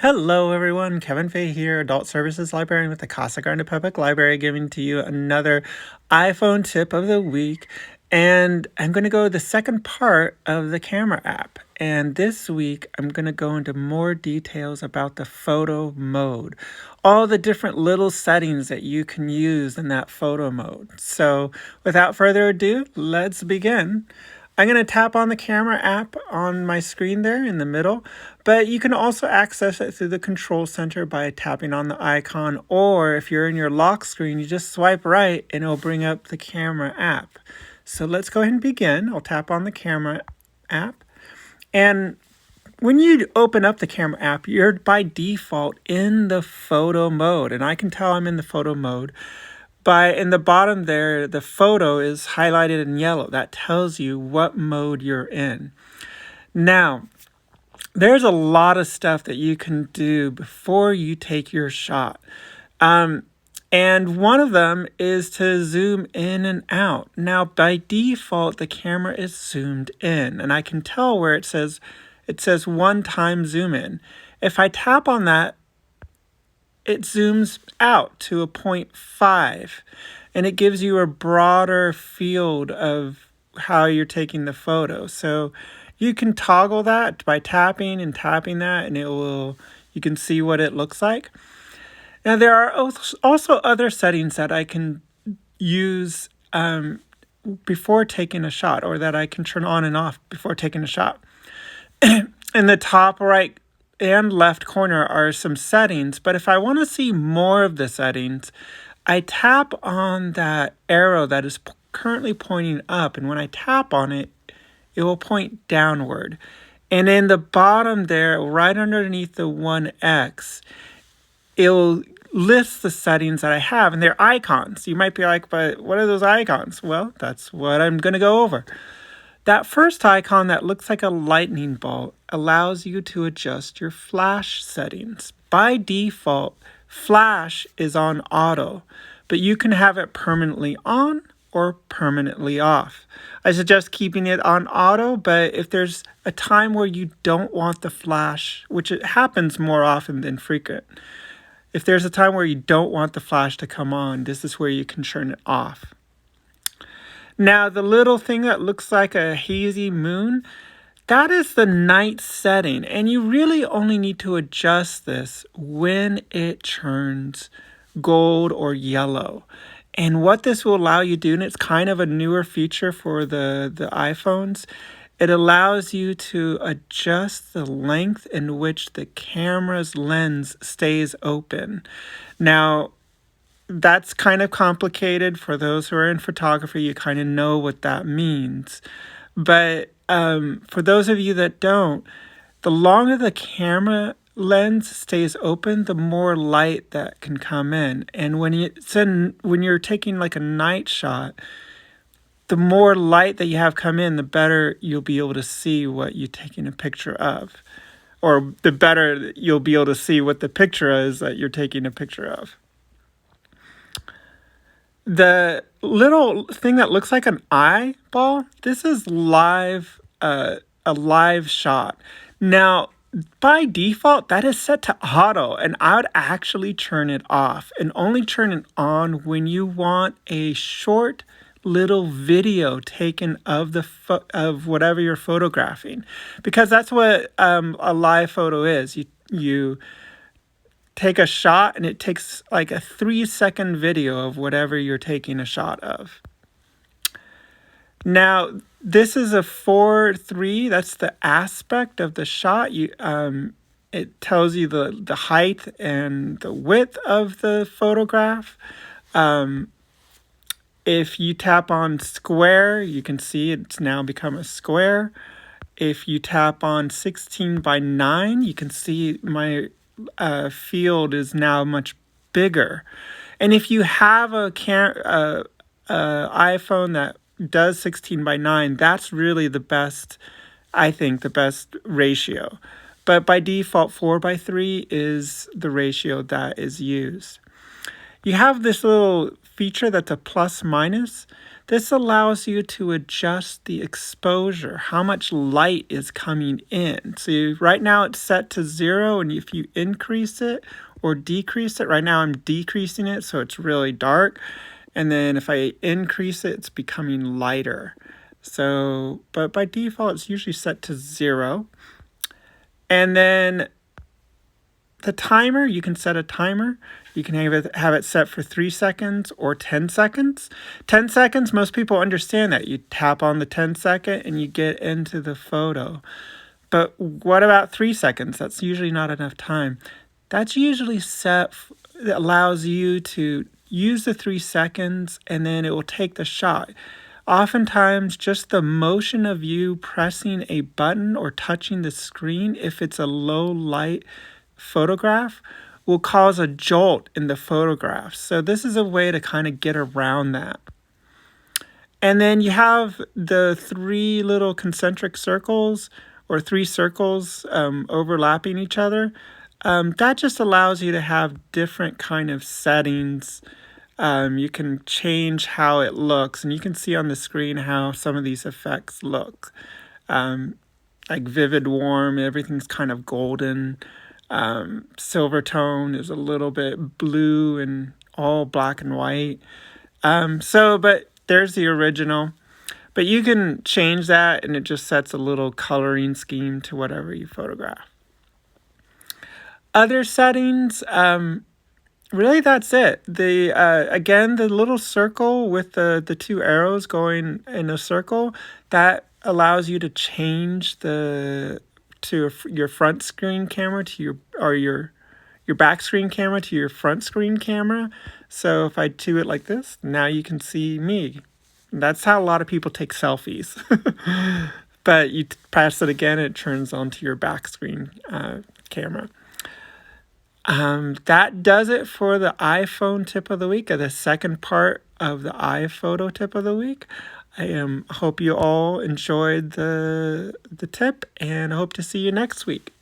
Hello everyone, Kevin Fay here, Adult Services Librarian with the Casa Grande Public Library, giving to you another iPhone tip of the week. And I'm going to go the second part of the camera app. And this week, I'm going to go into more details about the photo mode. All the different little settings that you can use in that photo mode. So without further ado, let's begin. I'm going to tap on the camera app on my screen there in the middle, but you can also access it through the control center by tapping on the icon, or if you're in your lock screen, you just swipe right and it'll bring up the camera app. So let's go ahead and begin. I'll tap on the camera app, and when you open up the camera app, you're by default in the photo mode, and I can tell I'm in the photo mode. In the bottom there, the photo is highlighted in yellow. That tells you what mode you're in. Now, there's a lot of stuff that you can do before you take your shot. And one of them is to zoom in and out. Now, by default, the camera is zoomed in, and I can tell where it says one-time zoom in. If I tap on that, it zooms out to a 0.5, and it gives you a broader field of how you're taking the photo. So you can toggle that by tapping that, and you can see what it looks like. Now there are also other settings that I can use before taking a shot, or that I can turn on and off before taking a shot. In the top right and left corner are some settings, but if I want to see more of the settings, I tap on that arrow that is currently pointing up, and when I tap on it, it will point downward. And in the bottom there, right underneath the 1X, it'll list the settings that I have, and they're icons. You might be like, but what are those icons? Well, that's what I'm going to go over. That first icon that looks like a lightning bolt allows you to adjust your flash settings. By default, flash is on auto, but you can have it permanently on or permanently off. I suggest keeping it on auto, but if there's a time where you don't want the flash, which it happens more often than frequent, if there's a time where you don't want the flash to come on, this is where you can turn it off. Now, the little thing that looks like a hazy moon, that is the night setting, and you really only need to adjust this when it turns gold or yellow. And what this will allow you to do, and it's kind of a newer feature for the iPhones, it allows you to adjust the length in which the camera's lens stays open. Now, that's kind of complicated. For those who are in photography, you kind of know what that means. But for those of you that don't, the longer the camera lens stays open, the more light that can come in. And when you're taking like a night shot, the more light that you have come in, the better you'll be able to see what you're taking a picture of. Or the better you'll be able to see what the picture is that you're taking a picture of. The little thing that looks like an eyeball, this is a live shot. Now, by default, that is set to auto, and I would actually turn it off and only turn it on when you want a short little video taken of of whatever you're photographing, because that's what a live photo is. You take a shot, and it takes like a 3-second video of whatever you're taking a shot of. Now, this is a 4:3. That's the aspect of the shot. It tells you the height and the width of the photograph. If you tap on square, you can see it's now become a square. If you tap on 16:9, you can see my field is now much bigger. And if you have a iPhone that does 16:9, that's really the best, I think, the best ratio. But by default, 4:3 is the ratio that is used. You have this little feature that's a plus minus. This allows you to adjust the exposure, how much light is coming in. So right now it's set to 0, and if you increase it or decrease it, right now I'm decreasing it so it's really dark. And then if I increase it, it's becoming lighter. So, but by default, it's usually set to 0. And then the timer, you can set a timer. You can have it set for 3 seconds or 10 seconds. 10 seconds, most people understand that. You tap on the 10-second and you get into the photo. But what about 3 seconds? That's usually not enough time. That's usually set, that allows you to use the 3 seconds and then it will take the shot. Oftentimes, just the motion of you pressing a button or touching the screen, if it's a low light photograph, will cause a jolt in the photograph. So this is a way to kind of get around that. And then you have the 3 little concentric circles or 3 circles overlapping each other. That just allows you to have different kind of settings. You can change how it looks, and you can see on the screen how some of these effects look. Like vivid, warm, everything's kind of golden. Silver tone is a little bit blue and all black and white. But there's the original. But you can change that, and it just sets a little coloring scheme to whatever you photograph. Other settings, really that's it. Again, the little circle with the 2 arrows going in a circle, that allows you to change your front screen camera to your back screen camera to your front screen camera. So if I do it like this, now you can see me. That's how a lot of people take selfies. But you press it again, it turns onto your back screen camera. That does it for the iPhone tip of the week, or the second part of the iPhoto tip of the week. I hope you all enjoyed the tip, and I hope to see you next week.